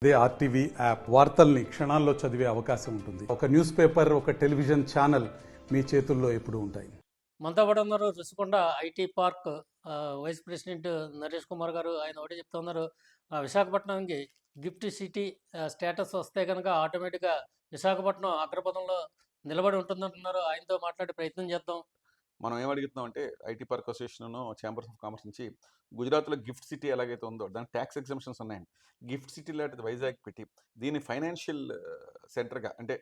ఇదే RTV app వార్తల్ని క్షణాల్లో చదివే అవకాశం ఉంటుంది. ఒక న్యూస్ పేపర్, ఒక టెలివిజన్ ఛానల్ మీ చేతుల్లో ఎప్పుడూ ఉంటాయి. మనతో పాటు ఉన్నారు Rushikonda IT park vice president Naresh Kumar గారు. ఆయన ఒకటే చెప్తా ఉన్నారు, విశాఖపట్నంకి గిఫ్ట్ సిటీ స్టేటస్ వస్తే కనుక ఆటోమేటిక్గా విశాఖపట్నం అగ్రపథంలో నిలబడి ఉంటుందంటున్నారు. ఆయనతో మాట్లాడే ప్రయత్నం చేద్దాం. మనం ఏమడుగుతున్నాం అంటే IT park association chambers of commerce నుంచి గుజరాత్లో గిఫ్ట్ సిటీ ఎలాగైతే ఉందో దానికి ట్యాక్స్ ఎగ్జామ్షన్స్ ఉన్నాయండి. గిఫ్ట్ సిటీ లాంటిది వైజాగ్ పెట్టి దీన్ని ఫైనాన్షియల్ సెంటర్గా, అంటే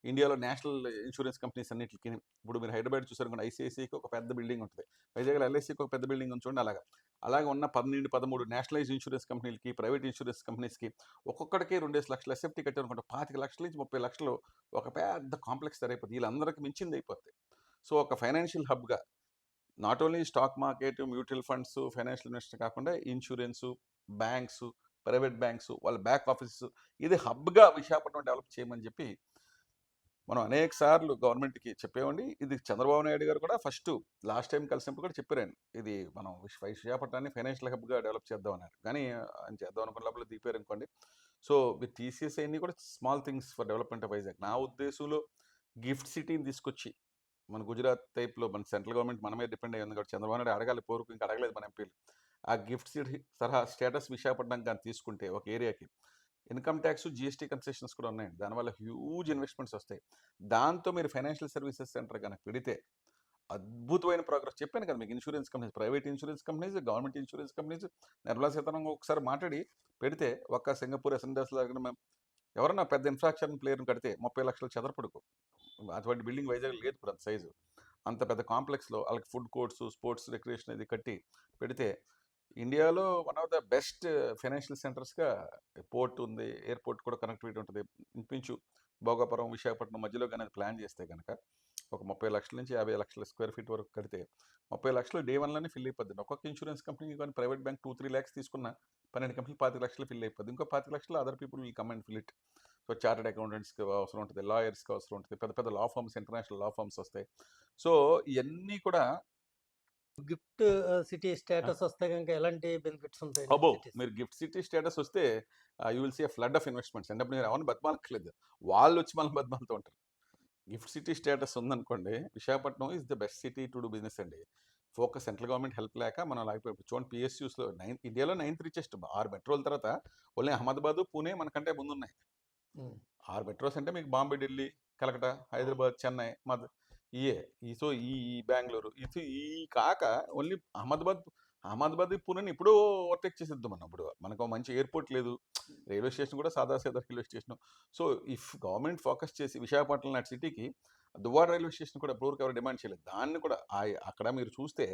ఇండియాలో నేషనల్ ఇన్సూరెన్స్ కంపెనీస్ అన్నింటికి, ఇప్పుడు మీరు హైదరాబాద్ చూసారనుకోండి, ఐసిఐసిఐకి ఒక పెద్ద బిల్డింగ్ ఉంటుంది, వైజాగ్లో ఎల్ఐసికి ఒక పెద్ద బిల్డింగ్ ఉంది చూడండి. అలాగే ఉన్న 12-13 నేషనలైజ్ ఇన్సూరెన్స్ కంపెనీలకి, ప్రైవేట్ ఇన్సూరెన్స్ కంపెనీస్కి ఒక్కొక్కడికి 2 లక్షలు ఎస్ఎఫ్టీ కట్టారు అనుకుంటే 25 లక్షల నుంచి 30 లక్షలు ఒక పెద్ద కాంప్లెక్స్ సరైపోతుంది. వీళ్ళందరికీ మించింది అయిపోతుంది. సో ఒక ఫైనాన్షియల్ హబ్గా not only stock market, mutual funds, financial investor కాకుండా ఇన్సూరెన్సు, బ్యాంక్స్, ప్రైవేట్ బ్యాంక్స్, వాళ్ళ బ్యాక్ ఆఫీసెస్, ఇది హబ్గా విశాఖపట్నం డెవలప్ చేయమని చెప్పి మనం అనేక సార్లు గవర్నమెంట్కి చెప్పేవండి. ఇది చంద్రబాబు నాయుడు గారు కూడా ఫస్ట్ లాస్ట్ టైం కలిసినప్పుడు కూడా చెప్పారండి, ఇది మనం విశాఖపట్నాన్ని ఫైనాన్షియల్ హబ్గా డెవలప్ చేద్దాం అన్నారు. కానీ ఆయన చేద్దాం అనుకున్న లోపల దిగిపోయారు అనుకోండి. సో మీరు టీసీఎస్ అన్నీ కూడా small things for development of Vizag. నా ఉద్దేశంలో గిఫ్ట్ సిటీని తీసుకొచ్చి మన గుజరాత్ టైప్లో మన సెంట్రల్ గవర్నమెంట్ మనమే డిపెండ్ అయ్యింది కాబట్టి చంద్రబాబు నాయుడు అడగాలి, పూర్వకు ఇంకా అడగలేదు మన ఎంపీలు. ఆ గిఫ్ట్ సిటీ తరహా స్టేటస్ విశాఖపట్నం కానీ తీసుకుంటే ఒక ఏరియాకి ఇన్కమ్ ట్యాక్స్, జిఎస్టీ కన్సెషన్స్ కూడా ఉన్నాయండి. దానివల్ల హ్యూజ్ ఇన్వెస్ట్మెంట్స్ వస్తాయి. దాంతో మీరు ఫైనాన్షియల్ సర్వీసెస్ సెంటర్ కనుక పెడితే అద్భుతమైన ప్రోగ్రెస్. చెప్పాను కదా మీకు, insurance companies, private insurance companies, government insurance companies, Nirmala Sitharaman ఒకసారి మాట్లాడి పెడితే ఒక్క సింగపూర్ ఎస్ఎన్డెస్ దగ్గర ఎవరన్నా పెద్ద ఇన్ఫ్రాస్ట్రక్చర్ ప్లేయర్ని కడితే 30 లక్షల చదరపడుకు అటువంటి బిల్డింగ్ వైజాగ్ లేదు ఇప్పుడు అంత సైజు. అంత పెద్ద కాంప్లెక్స్లో వాళ్ళకి ఫుడ్ కోర్ట్స్, స్పోర్ట్స్ రిక్రియేషన్ ఇది కట్టి పెడితే ఇండియాలో one of the best financial సెంటర్స్గా పోర్ట్ ఉంది, ఎయిర్పోర్ట్ కూడా కనెక్టివిటీ ఉంటుంది. ఇంపించు భోగాపురం, విశాఖపట్నం మధ్యలో కానీ ప్లాన్ చేస్తే కనుక ఒక 30 లక్షల నుంచి 50 లక్షల స్క్వేర్ ఫీట్ వరకు కడితే 30 లక్షలు డే వన్లోనే ఫిల్ అయిపోద్ది. ఒక్కొక్క ఇన్సూరెన్స్ కంపెనీ కానీ ప్రైవేట్ బ్యాంక్ 2-3 ల్యాక్స్ తీసుకున్న 12 కంపెనీలు 25 లక్షలు ఫిల్ అయిపోద్ది. ఇంకో 25 లక్షలు other people will come and fill it. So chartered అకౌంటెంట్స్కి అవసరం ఉంటుంది, లాయర్స్కి అవసరం ఉంటుంది, పెద్ద పెద్ద law firms, international law firms వస్తాయి. సో ఇవన్నీ కూడా గిఫ్ట్ సిటీ స్టేటస్ వస్తే కనుక ఎలాంటి బెనిఫిట్స్ ఉంటాయి? మీరు గిఫ్ట్ సిటీ స్టేటస్ వస్తే you will see flood of investments. అంటే మీరు ఎవరిని బతిమాలట్లేదు, వాళ్ళు వచ్చి మనం బతిమాలతో ఉంటారు. గిఫ్ట్ సిటీ స్టేటస్ ఉందనుకోండి, Visakhapatnam is the best city to do business అండి. ఫోకస్ సెంట్రల్ గవర్నమెంట్ హెల్ప్ లేక మనం లాగిపోయి చూడండి, పిఎస్యూస్లో ఇండియాలో 9th రిచెస్ట్. 6 మెట్రోల తర్వాత ఓన్లీ అహ్మదాబాద్, పూణే మనకంటే ముందున్నాయి. 6 మెట్రోస్ అంటే మీకు బాంబే, ఢిల్లీ, కలకటా, హైదరాబాద్, చెన్నై, ఇయే. సో ఈ బెంగళూరు, ఈ కాక ఓన్లీ అహ్మదాబాద్ పూణేని ఇప్పుడు ఓవర్టేక్ చేసేద్దాం మనం. ఇప్పుడు మనకు మంచి ఎయిర్పోర్ట్ లేదు, రైల్వే స్టేషన్ కూడా సాదా railway station. So if government focus చేసి విశాఖపట్నం లాంటి సిటీకి దువ్వాడ రైల్వే స్టేషన్ కూడా ఇప్పటివరకు ఎవరు డిమాండ్ చేయలేదు. దాన్ని కూడా అక్కడ మీరు చూస్తే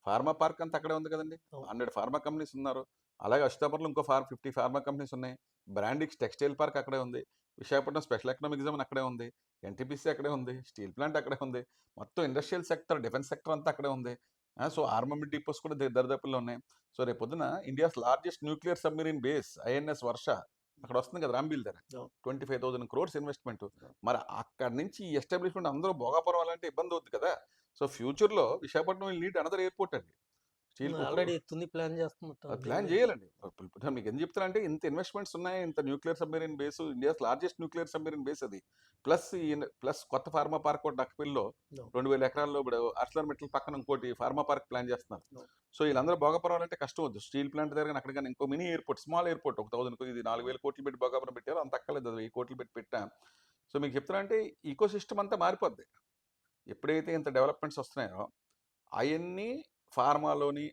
ఫార్మా పార్క్ అంతా అక్కడే ఉంది కదండి, 100 ఫార్మా కంపెనీస్ ఉన్నారు. అలాగే అష్టాపురంలో ఇంకో 50 ఫార్మా కంపెనీస్ ఉన్నాయి. బ్రాండిక్స్ టెక్స్టైల్ పార్క్ అక్కడే ఉంది. విశాఖపట్నం స్పెషల్ ఎకనామిక్ జోన్ అక్కడే ఉంది. ఎన్టీపీసీ అక్కడే ఉంది. స్టీల్ ప్లాంట్ అక్కడే ఉంది. మొత్తం ఇండస్ట్రియల్ సెక్టర్, డిఫెన్స్ సెక్టర్ అంతా అక్కడే ఉంది. సో ఆర్మమెంట్ డిపోస్ కూడా దరిదాపుల్లో ఉన్నాయి. సో రేపు పొద్దున India's largest nuclear submarine base INS Varsha అక్కడ వస్తుంది కదా, రాంబీల్ దగ్గర 25,000 crores ఇన్వెస్ట్మెంట్. మరి అక్కడి నుంచి ఎస్టాబ్లిష్మెంట్ అందరూ భోగాపురం అలాంటి ఇబ్బంది అవుతుంది కదా. సో ఫ్యూచర్లో Visakhapatnam will need another airport అండి. ఆల్రెడీ తుంది ప్లాన్ చేస్తున్నారు. ప్లాన్ చేయాలండి. మీకు ఎందుకు చెప్తానంటే, ఇంత ఇన్వెస్ట్మెంట్స్ ఉన్నాయి, ఇంత nuclear submarine base, India's largest nuclear submarine base అది. ప్లస్ కొత్త ఫార్మా పార్క్ ఒకటి డక్కపిల్లో 2,000 ఎకరాల్లో ఇప్పుడు అర్సలర్ మెటల్ పక్కన ఇంకోటి ఫార్మా పార్క్ ప్లాన్ చేస్తున్నారు. సో వీళ్ళందరూ భోగాపురం అంటే కష్టం వద్దు. స్టీల్ ప్లాంట్ దగ్గర అక్కడ కానీ ఇంకో మినీ ఎయిర్పోర్ట్, స్మాల్ ఎయిర్పోర్ట్, 1,000 ఇది 4,000 కోట్లు పెట్టి భోగాపురం పెట్టారు, అంత అక్కర్లేదు, 1,000 కోట్లు పెట్టి పెట్టా. సో మీకు చెప్తానంటే ఈకో సిస్టమ్ అంతా మారిపోద్ది. ఎప్పుడైతే ఇంత డెవలప్మెంట్స్ వస్తున్నాయో అవన్నీ ఫార్మాలోని,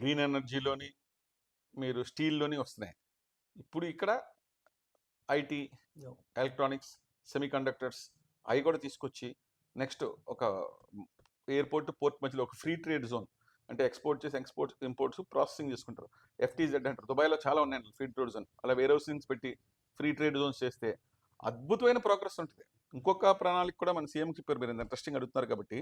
గ్రీన్ ఎనర్జీలోని, మీరు స్టీల్లోని వస్తున్నాయి. ఇప్పుడు ఇక్కడ ఐటీ, ఎలక్ట్రానిక్స్, సెమీ కండక్టర్స్ అవి కూడా తీసుకొచ్చి నెక్స్ట్ ఒక ఎయిర్పోర్ట్, పోర్ట్ మధ్యలో ఒక ఫ్రీ ట్రేడ్ జోన్, అంటే ఎక్స్పోర్ట్ చేసి ఇంపోర్ట్స్ ప్రాసెసింగ్ చేసుకుంటారు. ఎఫ్టీజెడ్ అంటారు, దుబాయ్లో చాలా ఉన్నాయండి ఫ్రీ ట్రేడ్ జోన్. అలా వేరే హౌసింగ్స్ పెట్టి ఫ్రీ ట్రేడ్ జోన్స్ చేస్తే అద్భుతమైన ప్రోగ్రెస్ ఉంటుంది. ఇంకొక ప్రణాళిక కూడా మన సీఎం చెప్పారు, మీరు ఇంట్రెస్టింగ్ అడుగుతున్నారు కాబట్టి.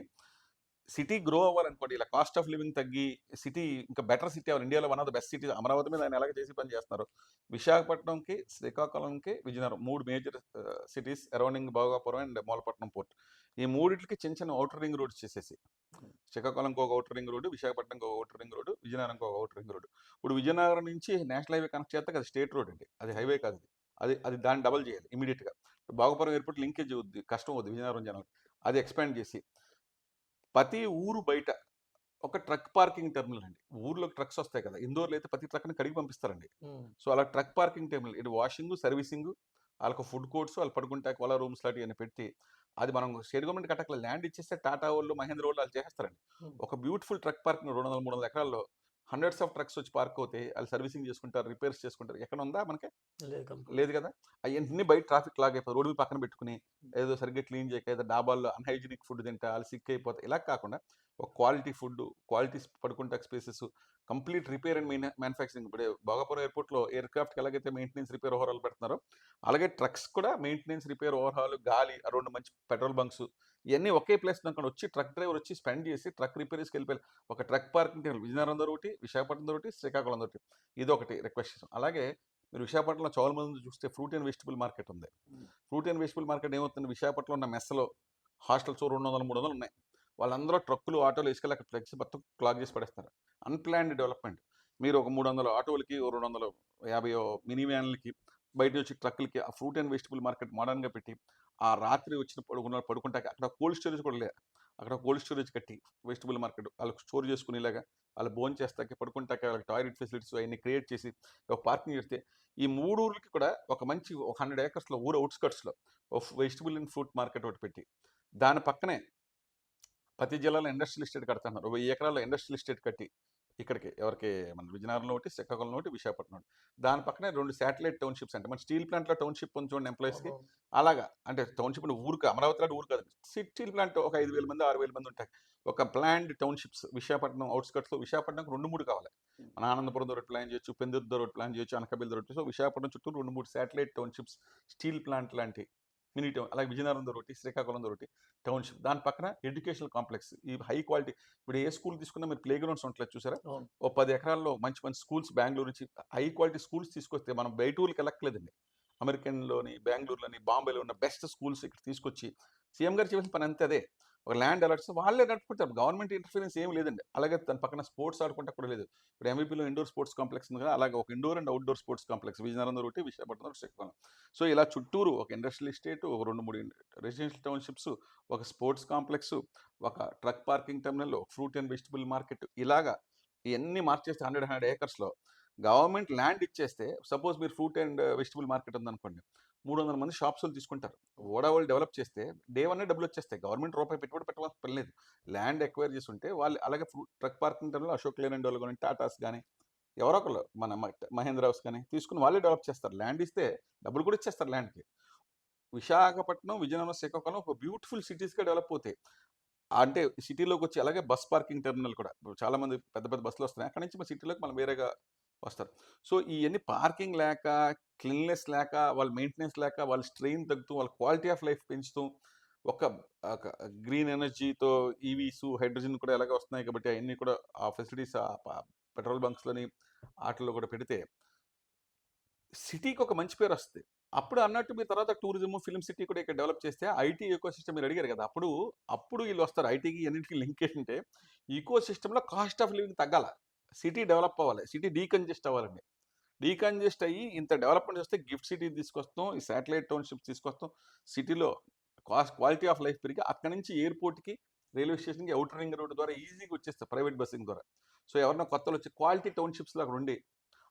సిటీ గ్రో అవ్వాలనుకోండి, ఇలా కాస్ట్ ఆఫ్ లివింగ్ తగ్గి సిటీ ఇంకా బెటర్ సిటీ అవ్వాలి. ఇండియాలో one of the best city Amaravati మీద ఆయన ఎలాగ చేసి పని చేస్తున్నారు. విశాఖపట్నంకి, శ్రీకాకుళంకి, Vizianagaram 3 major cities arounding Bhogapuram and Moolapatnam port. ఈ మూడిట్లకి చిన్న చిన్న ఔటర్ రింగ్ రోడ్స్ చేసేసి, శ్రీకాకుళంకి ఒక ఔటర్ రింగ్ రోడ్డు, విశాఖపట్నంకి ఒక ఔటర్ రింగ్ రోడ్డు, విజయనగరంకి ఒక ఔటర్ రింగ్ రోడ్డు. ఇప్పుడు విజయనగరం నుంచి నేషనల్ హైవే కనెక్ట్ చేస్తే అది స్టేట్ రోడ్ అండి, అది హైవే కాదు. అది అది దాన్ని డబల్ చేయాలి ఇమీడియట్గా. భోగాపురం ఎయిర్పోర్ట్ లింకేజ్ అవుద్ది, కష్టం అవుద్ది విజయనగరం జనాలు. అది ఎక్స్పాండ్ చేసి ప్రతి ఊరు బయట ఒక ట్రక్ పార్కింగ్ టెర్మినల్ అండి. ఊర్లోకి ట్రక్స్ వస్తాయి కదా, ఇందోర్లో అయితే ప్రతి ట్రక్ని కడిగి పంపిస్తారండి. సో అలా ట్రక్ పార్కింగ్ టెర్మినల్, ఇది వాషింగ్, సర్వీసింగ్, వాళ్ళకి ఫుడ్ కోర్ట్స్, వాళ్ళు పడుకుంటాకి వాళ్ళ రూమ్స్ లాంటివి అని పెట్టి, అది మనం స్టేట్ గవర్నమెంట్ కట్టకల ల్యాండ్ ఇచ్చేస్తే టాటా వాళ్ళు, మహేంద్ర వాళ్ళు వాళ్ళు చేసేస్తారండి. ఒక బ్యూటిఫుల్ ట్రక్ పార్కింగ్ 200-300 ఎకరాల్లో హండ్రెడ్స్ ఆఫ్ ట్రక్స్ వచ్చి పార్క్ అవుతాయి. వాళ్ళు సర్వీసింగ్ చేసుకుంటారు, రిపేర్స్ చేసుకుంటారు. ఎక్కడ ఉందా మనకి? లేదు కదా. అవన్నీ బయట ట్రాఫిక్ లాగా అయిపోయి రోడ్డు మీద పక్కన పెట్టుకుని ఏదో సరిగ్గా క్లీన్ చేయక, ఏదో డాబాల్లో అన్హైజీనిక్ ఫుడ్ తింటా వాళ్ళు సిక్ అయిపోతాయి. ఇలా కాకుండా ఒక క్వాలిటీ ఫుడ్, క్వాలిటీ పడుకుంటా spaces, complete repair and manufacturing. ఇప్పుడు భోగాపురం ఎయిర్పోర్ట్లో ఎయిర్ క్రాఫ్ట్కి ఎలాగైతే మెయింటెనెన్స్, రిపేర్, ఓవర్హాల్ పెడుతున్నారో, అలాగే ట్రక్స్ కూడా మెయింటెనెన్స్, రిపేర్, ఓవర్హాల్, గాలి, 2 మంచి పెట్రోల్ బంక్స్ ఇవన్నీ ఒకే ప్లేస్ అక్కడ వచ్చి ట్రక్ డ్రైవర్ వచ్చి స్పెండ్ చేసి ట్రక్ రిపేర్స్కి వెళ్ళిపోయి ఒక ట్రక్ పార్కింగ్ విజయనగరం ఒకటి, విశాఖపట్నం ఒకటి, శ్రీకాకుళం ఒకటి. ఇది ఒకటి రిక్వెస్ట్ చేసాం. అలాగే మీరు విశాఖపట్నంలో చౌలమంది చూస్తే ఫ్రూట్ అండ్ వెజిటబుల్ మార్కెట్ ఉంది. ఫ్రూట్ అండ్ వెజిటబుల్ మార్కెట్ ఏమవుతుంది, విశాఖపట్నంలో ఉన్న మెస్సలో హాస్టల్స్ 200-300 ఉన్నాయి. వాళ్ళందరూ ట్రక్కులు, ఆటోలు వేసుకెళ్ళి అక్కడ ఫ్లెక్స్ మొత్తం క్లాగ్ చేసి పడేస్తారు. Unplanned development. మీరు ఒక 300 ఆటోలకి, 250 మినీ వ్యాన్లకి, బయట వచ్చి ట్రక్కులకి ఆ ఫ్రూట్ అండ్ వెజిటబుల్ మార్కెట్ మోడర్న్గా పెట్టి, ఆ రాత్రి వచ్చిన పడుకుంటాక అక్కడ కోల్డ్ స్టోరేజ్ కూడా లేదు. అక్కడ కోల్డ్ స్టోరేజ్ కట్టి వెజిటబుల్ మార్కెట్ వాళ్ళకి స్టోర్ చేసుకునేలాగా, వాళ్ళు భోజనం చేస్తాక, పడుకుంటాక వాళ్ళకి టాయిలెట్ ఫెసిలిటీస్ అవన్నీ క్రియేట్ చేసి ఒక పార్కింగ్ చేస్తే, ఈ 3 ఊర్లకి కూడా ఒక మంచి 100 ఏకర్స్లో ఊరు అవుట్స్కట్స్లో వెజిటబుల్ అండ్ ఫ్రూట్ మార్కెట్ ఒకటి పెట్టి, దాని పక్కనే ప్రతి జిల్లాలో ఇండస్ట్రియల్ ఎస్టేట్ కడుతున్నారు. 1000 ఎకరాల్లో ఇండస్ట్రియల్ ఎస్టేట్ కట్టి ఇక్కడికి ఎవరికి మన విజయనగరంలో ఒకటి, శ్రీకాకుళంలో ఒకటి, విశాఖపట్నం ఒకటి. దాని పక్కనే 2 శాటిలైట్ టౌన్షిప్స్, అంటే మన స్టీల్ ప్లాంట్లో టౌన్షిప్ ఉంది చూడండి ఎంప్లాయీస్కి, అలాగా. అంటే టౌన్షిప్ ఊరికి అమరావతి లాంటి ఊరు కాదు, స్టీల్ ప్లాంట్ ఒక 5000 మంది 6000 మంది ఉంటాయి. ఒక ప్లాండ్ టౌన్షిప్స్ విశాఖపట్నం అవుట్స్కట్స్లో. విశాఖపట్నంకి 2-3 కావాలి. మన ఆనందపురం దొరకటి ప్లాన్ చేయొచ్చు, పెందుర్తి దొరకటి ప్లాన్ చేయొచ్చు, అనకాపల్లి దొరకటి. సో విశాఖపట్నం చుట్టూ 2-3 శాటిలైట్ టౌన్షిప్స్, స్టీల్ ప్లాంట్ లాంటి మినీ టౌన్. అలాగే విజయనగరం దొరకటి, శ్రీకాకుళం దొరకటి టౌన్షిప్. దాని పక్కన ఎడ్యుకేషనల్ కాంప్లెక్స్, ఈ హై క్వాలిటీ. ఇప్పుడు ఏ స్కూల్ తీసుకున్నా మీరు ప్లే గ్రౌండ్స్ ఉండలేదు చూసారా, ఓ 10 ఎకరాల్లో మంచి మంచి స్కూల్స్ బెంగళూరు నుంచి హై క్వాలిటీ స్కూల్స్ తీసుకొస్తే మనం బయట ఊళ్ళకి వెళ్ళక్కలేదండి. అమెరికన్లోని, బెంగళూరులోని, బాంబేలో ఉన్న బెస్ట్ స్కూల్స్ ఇక్కడ తీసుకొచ్చి సీఎం గారు చేసిన పని అంతే. అదే ఒక ల్యాండ్ అలాట్స్ వాళ్ళే నడుపుకుంటారు, గవర్నమెంట్ ఇంటర్ఫీరెన్స్ ఏం లేదండి. అలాగే దాని పక్కన స్పోర్ట్స్ ఆడుకుంటా కూడా లేదు. ఇప్పుడు ఎంవీపీలో ఇండోర్ స్పోర్ట్స్ కాంప్లెక్స్ ఉంది కదా, అలాగే ఒక indoor and outdoor sports complex Vizianagaram ఒకటి, విశాఖపట్నం, శ్రీకాకుళం. సో ఇలా చుట్టూరు ఒక ఇండస్ట్రియల్ ఎస్టేట్, ఒక 2-3 రెసిడెన్షియల్ టౌన్షిప్స్, ఒక స్పోర్ట్స్ కాంప్లెక్స్, ఒక truck parking terminal, fruit and vegetable market, ఇలాగా ఇవన్నీ మార్చేస్తే 100 ఏకర్స్లో గవర్నమెంట్ ల్యాండ్ ఇచ్చేస్తే, సపోజ్ మీరు ఫ్రూట్ అండ్ వెజిటబుల్ మార్కెట్ ఉందనుకోండి, 300 మంది షాప్స్ తీసుకుంటారు. ఓడావాళ్ళు డెవలప్ చేస్తే డే 1 డబ్బులు వచ్చేస్తాయి. గవర్నమెంట్ రూపాయి పెట్టుబడి పెట్టవలసిన పని లేదు. ల్యాండ్ ఎక్వైర్ చేసి ఉంటే వాళ్ళు. అలాగే ట్రక్ పార్కింగ్ టైంలో అశోక్ లేలాండ్ వాళ్ళు కానీ, టాటాస్ కానీ, ఎవరో ఒకళ్ళు మన మహేంద్ర హౌస్ కానీ తీసుకుని వాళ్ళే డెవలప్ చేస్తారు. ల్యాండ్ ఇస్తే డబ్బులు కూడా ఇచ్చేస్తారు ల్యాండ్కి. విశాఖపట్నం, విజయనగరం, శ్రీకాకుళం ఒక బ్యూటిఫుల్ సిటీస్గా డెవలప్ అవుతాయి. అంటే సిటీలోకి వచ్చి, అలాగే బస్ పార్కింగ్ టెర్మినల్ కూడా చాలా మంది పెద్ద పెద్ద బస్సులు వస్తున్నాయి, అక్కడి నుంచి మన సిటీలోకి మనం వేరేగా వస్తారు. సో ఇవన్నీ పార్కింగ్ లేక, క్లీన్లెస్ లేక, వాళ్ళ మెయింటెనెన్స్ లేక, వాళ్ళ స్ట్రెయిన్ తగ్గుతూ, వాళ్ళ క్వాలిటీ ఆఫ్ లైఫ్ పెంచుతూ, ఒక గ్రీన్ ఎనర్జీతో ఈవీస్, హైడ్రోజన్ కూడా ఎలాగ వస్తున్నాయి కాబట్టి అవన్నీ కూడా ఆ ఫెసిలిటీస్ పెట్రోల్ బంక్స్లోని వాటిల్లో కూడా పెడితే సిటీకి ఒక మంచి పేరు వస్తుంది. అప్పుడు అన్నట్టు మీరు తర్వాత టూరిజం, ఫిల్మ్ సిటీ కూడా ఇక్కడ డెవలప్ చేస్తే, ఐటీ ఈకో సిస్టమ్ మీరు అడిగారు కదా, అప్పుడు వీళ్ళు వస్తారు. ఐటీకి అన్నింటికి లింక్ ఏంటంటే, ఈకో సిస్టంలో కాస్ట్ ఆఫ్ లివింగ్ తగ్గాల, సిటీ డెవలప్ అవ్వాలి, సిటీ డీకంజెస్ట్ అవ్వాలండి. డీకంజెస్ట్ అయ్యి ఇంత డెవలప్మెంట్ వస్తే గిఫ్ట్ సిటీ తీసుకొస్తాం, ఈ శాటిలైట్ టౌన్షిప్స్ తీసుకొస్తాం, సిటీలో క్వాలిటీ ఆఫ్ లైఫ్ పెరిగి అక్కడి నుంచి ఎయిర్పోర్ట్కి, రైల్వే స్టేషన్కి అవుటర్ రింగ్ రోడ్ ద్వారా ఈజీగా వచ్చేస్తారు ప్రైవేట్ బస్సింగ్ ద్వారా. సో ఎవరన్నా కొత్తలు వచ్చి క్వాలిటీ టౌన్షిప్స్లో అక్కడ ఉండి,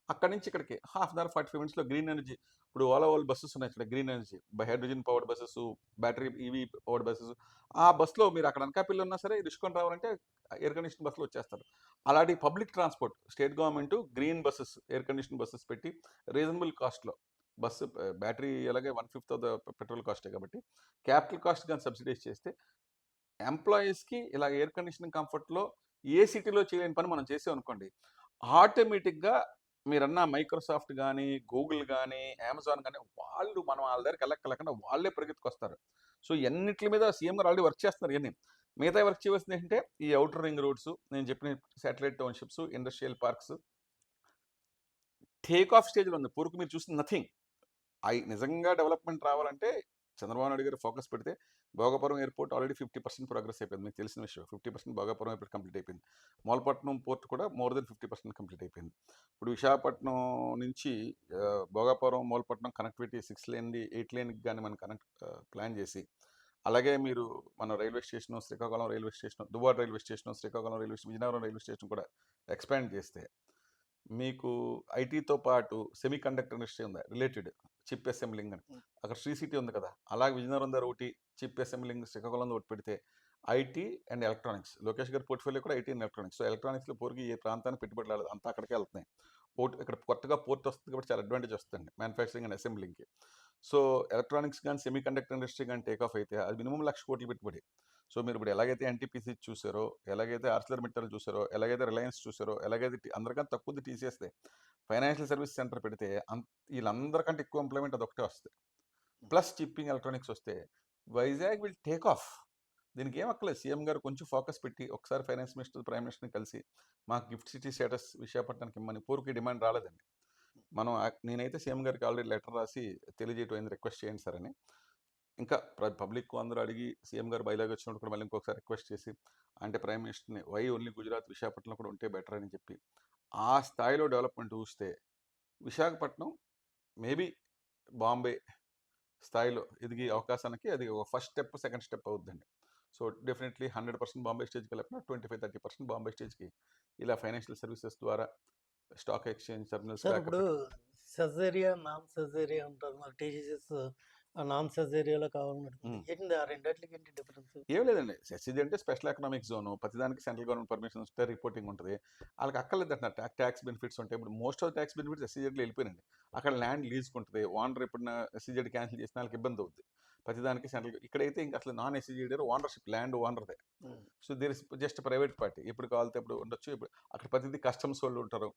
అక్కడి నుంచి ఇక్కడికి హాఫ్ అన్ అవర్ 45 మినిట్స్లో గ్రీన్ ఎనర్జీ. ఇప్పుడు ఓలా బస్సెస్ ఉన్నాయి ఇక్కడ, green energy hydrogen powered buses, battery EV powered buses. ఆ బస్సులో మీరు అక్కడ అనకాపల్లి ఉన్నా సరే రిష్కొని రావాలంటే ఎయిర్ కండిషన్ బస్సులో వచ్చేస్తారు. అలాంటి public transport state government green buses, air condition buses పెట్టి రీజనబుల్ కాస్ట్లో బస్సు, బ్యాటరీ అలాగే 1/5 ఆఫ్ ద పెట్రోల్ కాస్టే కాబట్టి క్యాపిటల్ కాస్ట్ కానీ సబ్సిడైజ్ చేస్తే, ఎంప్లాయీస్కి ఇలా ఎయిర్ కండిషనింగ్ కంఫర్ట్లో ఏ సిటీలో చేయలేని పని మనం చేసాం అనుకోండి, ఆటోమేటిక్గా మీరన్న మైక్రోసాఫ్ట్ కానీ, గూగుల్ కానీ, అమెజాన్ కానీ వాళ్ళు మనం వాళ్ళ దగ్గరికి వెళ్ళక్కర్లేకుండా వాళ్ళే పరిగెత్తుకొస్తారు. సో ఎన్నిట్ల మీద సీఎం గారు ఆల్రెడీ వర్క్ చేస్తున్నారు ఇవన్నీ. మిగతా వర్క్ చేయవలసింది ఏంటంటే ఈ ఔటర్ రింగ్ రోడ్స్, నేను చెప్పిన satellite townships, industrial parks take off స్టేజ్లో ఉంది. పూర్వకు మీరు చూసిన నథింగ్. నిజంగా డెవలప్మెంట్ రావాలంటే చంద్రబాబు నాయుడు గారు ఫోకస్ పెడితే భోగాపురం ఎయిర్పోర్ట్ ఆల్రెడీ 50% ప్రోగ్రెస్ అయిపోయింది. మీకు తెలిసిన విషయం 50% భోగాపురం ఎయిర్పోర్ట్ కంప్లీట్ అయిపోయింది. మూలపట్నం పోర్ట్ కూడా మోర్ దెన్ 50% కంప్లీట్ అయిపోయింది. ఇప్పుడు విశాఖపట్నం నుంచి భోగాపురం మూలపట్నం కనెక్టివిటీ 6 లేన్ది 8 లేన్కి కానీ మనం ప్లాన్ చేసి, అలాగే మీరు మన railway station Srikakulam railway station, Duvvada railway station, Srikakulam railway station, Vizianagaram railway station కూడా ఎక్స్పాండ్ చేస్తే మీకు ఐటీతో పాటు సెమీ కండక్టర్ ఇండస్ట్రీ ఉంది రిలేటెడ్, చిప్ అసెంబ్లింగ్ అని. అక్కడ శ్రీ సిటీ ఉంది కదా, అలాగే విజయనగరం దగ్గర ఒకటి చిప్ అసెంబ్లింగ్, శ్రీకాకుళం ఒకటి పెడితే ఐటీ అండ్ ఎలక్ట్రానిక్స్, లోకేష్ గారి పోర్ట్ఫోలియో కూడా ఐటీ అండ్ ఎలక్ట్రానిక్స్. సో ఎలక్ట్రానిక్స్లో పోర్కి ఏ ప్రాంతానికి పెట్టుబడి రాలేదు, అంతా అక్కడికే వెళ్తున్నాయి. పోర్ట్ ఇక్కడ కొత్తగా పోర్ట్ వస్తుంది కాబట్టి చాలా అడ్వాంటేజ్ వస్తుంది మ్యానుఫ్యాక్చరింగ్ అండ్ అసెంబ్లింగ్కి. సో ఎలక్ట్రానిక్స్ కానీ సెమీ కండక్టర్ ఇండస్ట్రీ కానీ టేక్ ఆఫ్ అయితే అది మినిమం 1,00,000 కోట్లు పెట్టుబడి. సో మీరు ఇప్పుడు ఎలాగైతే ఎన్టీపీసీ చూసారో, ఎలాగైతే ఆర్సిలర్ మిట్టల్ చూసారో, ఎలాగైతే రిలయన్స్ చూసారో, ఎలాగైతే అందరికంటే తక్కువది టీసీఎస్దే ఫైనాన్షియల్ సర్వీస్ సెంటర్ పెడితే వీళ్ళందరికంటే ఎక్కువ ఎంప్లాయ్మెంట్ అదొకటే వస్తుంది. ప్లస్ చిప్పింగ్ ఎలక్ట్రానిక్స్ వస్తే వైజాగ్ విల్ టేక్ ఆఫ్. దీనికి ఏం అక్కలేదు, సీఎం గారు కొంచెం ఫోకస్ పెట్టి ఒకసారి ఫైనాన్స్ మినిస్టర్, ప్రైమ్ మినిస్టర్ని కలిసి మాకు గిఫ్ట్ సిటీ స్టేటస్ విశాఖపట్నానికి ఇమ్మని. పూర్వకి డిమాండ్ రాలేదండి. నేనైతే సీఎం గారికి ఆల్రెడీ లెటర్ రాసి తెలియజేయటం అయింది, రిక్వెస్ట్ చేయండి సార్ అని. ఇంకా పబ్లిక్ అందరూ అడిగి సీఎం గారు బయలాగా వచ్చినప్పుడు కూడా మళ్ళీ ఇంకొకసారి రిక్వెస్ట్ చేసి, అంటే ప్రైమ్ మినిస్టర్ని వై ఓన్లీ గుజరాత్ విశాఖపట్నం కూడా ఉంటే బెటర్ అని చెప్పి ఆ స్థాయిలో డెవలప్మెంట్ చూస్తే విశాఖపట్నం మేబీ బాంబే స్థాయిలో ఎదిగే అవకాశానికి అది ఒక ఫస్ట్ స్టెప్, సెకండ్ స్టెప్ అవుతుందండి. సో డెఫినెట్లీ 100% బాంబే స్టేజ్కి వెళ్ళకుండా 25-30% బాంబే స్టేజ్కి ఇలా ఫైనాన్షియల్ సర్వీసెస్ ద్వారా స్టాక్ ఎక్స్చేంజ్ టెర్మినల్స్. సార్ ఇప్పుడు సెజేరియా, నాన్ సెజేరియా ఉంటుంది, మరి టీజీఎస్ నాన్ సెజేరియాలో కావాలన్నట్టు ఏంటి ఆ రెండిట్లకి ఏంటి డిఫరెన్స్? ఏం లేదండి, సెస్సీజీ అంటే స్పెషల్ ఎకనామిక్ జోన్, ప్రతిదానికి సెంట్రల్ గవర్నమెంట్ పర్మిషన్స్ ఉంటే రిపోర్టింగ్ ఉంటుంది. వాళ్ళకి అక్కర్లేదు అంటున్నారు, ట్యాక్స్ బెనిఫిట్స్ ఉంటాయి. ఇప్పుడు మోస్ట్ ఆఫ్ ట్యాక్స్ బెనిఫిట్స్ ఎస్సీజెడ్లో వెళ్ళిపోయినండి. అక్కడ ల్యాండ్ లీజ్కి ఉంటుంది, ఓనర్ ఎప్పుడైనా ఎస్సీజెడ్ క్యాన్సిల్ చేసిన వాళ్ళకి ఇబ్బంది అవుతుంది. ప్రతిదానికి సెంట్రల్. ఇక్కడైతే ఇంకా అసలు నాన్ ఎస్సీజెడ్ ఓనర్షిప్, ల్యాండ్ ఓనర్దే. So there is just private party, ఎప్పుడు కావాలితే ఇప్పుడు ఉండొచ్చు. ఇప్పుడు అక్కడ ప్రతిదీ కస్టమ్స్ వాళ్ళు ఉంటారు,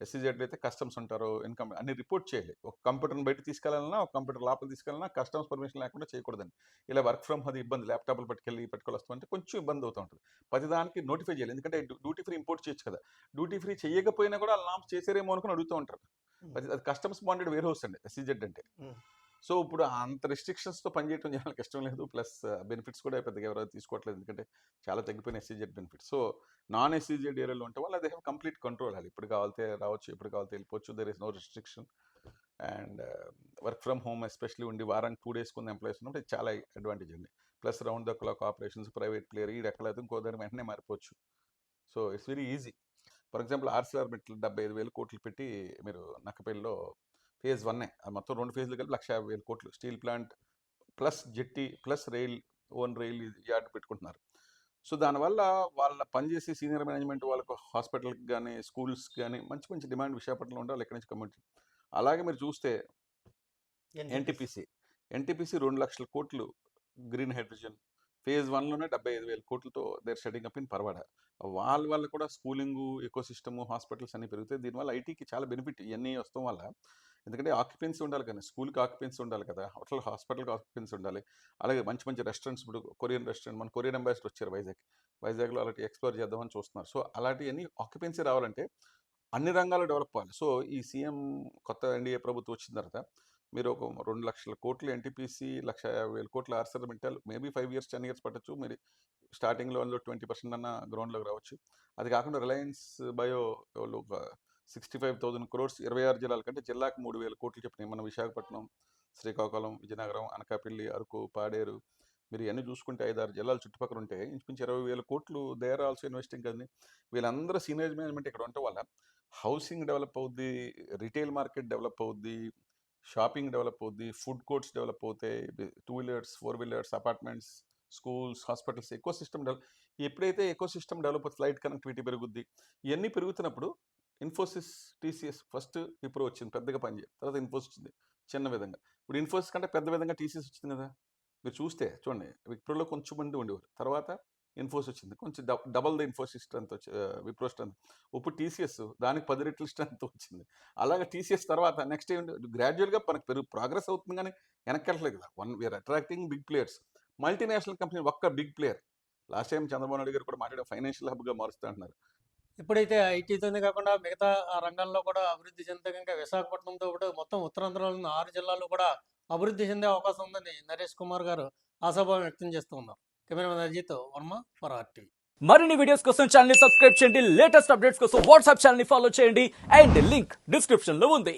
ఎస్సీజెడ్లో అయితే కస్టమ్స్ ఉంటారు, ఇన్కమ్ అన్ని రిపోర్ట్ చేయాలి. ఒక కంప్యూటర్ని బయట తీసుకెళ్ళాలన్నా, ఒక కంప్యూటర్ లోపల తీసుకెళ్ళాలన్నా కస్టమ్స్ పర్మిషన్ లేకుండా చేయకూడదండి. ఇలా వర్క్ ఫ్రమ్ అది ఇబ్బంది, ల్యాప్టాప్లు పట్టుకొస్తామంటే కొంచెం ఇబ్బంది అవుతూ ఉంటుంది. ప్రతిదానికి నోటిఫై చేయాలి, ఎందుకంటే డ్యూటీ ఫ్రీ ఇంపోర్ట్ చేయొచ్చు కదా. డ్యూటీ ఫ్రీ చేయకపోయినా కూడా లాంచ్ చేసారేమో అనుకుని అడుగుతూ ఉంటారు. అది కస్టమ్స్ బాండెడ్ వేర్ హౌస్ అండి ఎస్సీజెడ్ అంటే. సో ఇప్పుడు అంత రెస్ట్రిక్షన్స్తో పనిచేయడం జనాలకు ఇష్టం లేదు. ప్లస్ బెనిఫిట్స్ కూడా పెద్దగా ఎవరైనా తీసుకోవట్లేదు, ఎందుకంటే చాలా తగ్గిపోయిన SEZ benefits. So non SEZ ఏరియాలో ఉంటే వాళ్ళు అదే కంప్లీట్ కంట్రోల్. అది ఇప్పుడు కావాలితే రావచ్చు, ఎప్పుడు కావాలితే వెళ్ళిపోవచ్చు. There is no restriction. And work from home especially ఉండి వారానికి 2 days కొన్ని ఎంప్లాయీస్ ఉన్నప్పుడు ఇది చాలా అడ్వాంటేజ్ అండి. Plus round the clock operations, private player ఈ ఎక్కలేదు ఇంకో దాని వెంటనే మారిపోవచ్చు. So it's very easy. For example RCR మెట్లు 75,000 కోట్లు పెట్టి మీరు నక్కపల్లిలో phase 1 అది మొత్తం 2 phases కలిపి 1,50,000 కోట్లు steel plant plus jetty plus rail own rail yard పెట్టుకుంటున్నారు. సో దానివల్ల వాళ్ళ పనిచేసే సీనియర్ మేనేజ్మెంట్ వాళ్ళకు హాస్పిటల్కి కానీ స్కూల్స్కి కానీ మంచి మంచి డిమాండ్ విశాఖపట్నంలో ఉండాలి ఎక్కడి నుంచి కమ్యూనిటీ. అలాగే మీరు చూస్తే ఎన్టీపీసీ 2 లక్షల కోట్లు గ్రీన్ హైడ్రోజన్ phase 1లోనే 75,000 కోట్లతో they're setting up in Parawada. వాళ్ళ వల్ల కూడా స్కూలింగ్ ఎకో సిస్టమ్ హాస్పిటల్స్ అన్ని పెరుగుతాయి. దీనివల్ల ఐటీకి చాలా బెనిఫిట్ ఇవన్నీ వస్తాం వల్ల. ఎందుకంటే ఆక్యుపెన్సీ ఉండాలి, కానీ స్కూల్కి ఆక్యుపెన్సీ ఉండాలి కదా, హోటల్ హాస్పిటల్కి ఆక్యుపెన్సీ ఉండాలి. అలాగే మంచి మంచి రెస్టారెంట్స్, ఇప్పుడు కొరియన్ రెస్టారెంట్, మన కొరియన్ అంబాసిడర్ వచ్చారు వైజాగ్లో అలాంటి ఎక్స్ప్లోర్ చేద్దామని చూస్తున్నారు. సో అలాంటివన్నీ ఆక్యుపెన్సీ రావాలంటే అన్ని రంగాలు డెవలప్ అవ్వాలి. సో ఈ సీఎం కొత్త ఎన్డీఏ ప్రభుత్వం వచ్చిన తర్వాత మీరు ఒక 2 లక్షల కోట్లు ఎన్టీపీసీ, 1,50,000 కోట్ల ఆర్సిఆర్ మిట్టల్, మేబీ 5 years 10 years పట్టచ్చు. మీరు స్టార్టింగ్లో అందులో 20% అన్న గ్రౌండ్లోకి రావచ్చు. అది కాకుండా రిలయన్స్ బయో వాళ్ళు ఒక 65,000 crores 26 జిల్లాల కంటే జిల్లాకు 3,000 కోట్లు చెప్పినాయి. మన విశాఖపట్నం, శ్రీకాకుళం, విజయనగరం, అనకాపల్లి, అరకు, పాడేరు మీరు ఇవన్నీ చూసుకుంటే 5-6 జిల్లాలు చుట్టుపక్కల ఉంటే ఇంచుమించు 20,000 కోట్లు దే ఆర్ ఆల్సో ఇన్వెస్టింగ్ కదండి. వీళ్ళందరూ సీనియర్ మేనేజ్మెంట్ ఇక్కడ ఉండటం వల్ల హౌసింగ్ డెవలప్ అవుద్ది, రిటైల్ మార్కెట్ డెవలప్ అవుద్ది, షాపింగ్ డెవలప్ అవుద్ది, ఫుడ్ కోర్ట్స్ డెవలప్ అవుతాయి, 2 wheelers 4 wheelers apartments, schools, hospitals, eco system develop. ఎప్పుడైతే ఎకో సిస్టమ్ డెవలప్ అవుతుంది ఫ్లైట్ కనెక్టివిటీ పెరుగుద్ది. ఇవన్నీ పెరుగుతున్నప్పుడు ఇన్ఫోసిస్, టీసీఎస్ ఫస్ట్ విప్రో వచ్చింది పెద్దగా పనిచేయదు, తర్వాత ఇన్ఫోసిస్ వచ్చింది చిన్న విధంగా. ఇప్పుడు ఇన్ఫోసిస్ కంటే పెద్ద విధంగా టీసీఎస్ వచ్చింది కదా. మీరు చూస్తే చూడండి, విప్రోలో కొంచెం మంది ఉండేవారు, తర్వాత ఇన్ఫోసిస్ వచ్చింది, కొంచెం డబల్ ద ఇన్ఫోసిస్ స్ట్రెంత్ వచ్చి విప్రో స్ట్రెంత్. ఇప్పుడు టీసీఎస్ దానికి 10 రెట్ల స్ట్రెంత్ వచ్చింది. అలాగే టీసీఎస్ తర్వాత నెక్స్ట్ ఏంటి, గ్రాడ్యువల్గా మనకు ప్రోగ్రెస్ అవుతుంది కానీ వెనక్కి వెళ్ళట్లేదు కదా. We're attracting big players. Multinational company ఒక్క big player. Last time Chandrababu Naidu గారు కూడా మాట్లాడే ఫైనాన్షియల్ హబ్గా మారుస్తూ అంటున్నారు. ఇప్పుడైతే ఐటీతోనే కాకుండా మిగతా ఆ రంగాల్లో కూడా అభివృద్ధి చెందగా ఇంకా విశాఖపట్నంతో పాటు మొత్తం ఉత్తరాంధ్రలోని 6 జిల్లాల్లో కూడా అభివృద్ధి చెందే అవకాశం ఉందని నరేష్ కుమార్ గారు ఆశాభావం వ్యక్తం చేస్తూ ఉన్నారు. Cameraman Ajith Varma for RTV. మరిన్ని వీడియోస్ కోసం ఛానల్ ని సబ్స్క్రైబ్ చేయండి, లేటెస్ట్ అప్డేట్స్ కోసం వాట్సాప్ ఛానల్ ని ఫాలో చేయండి అండ్ లింక్ డిస్క్రిప్షన్ లో ఉంది.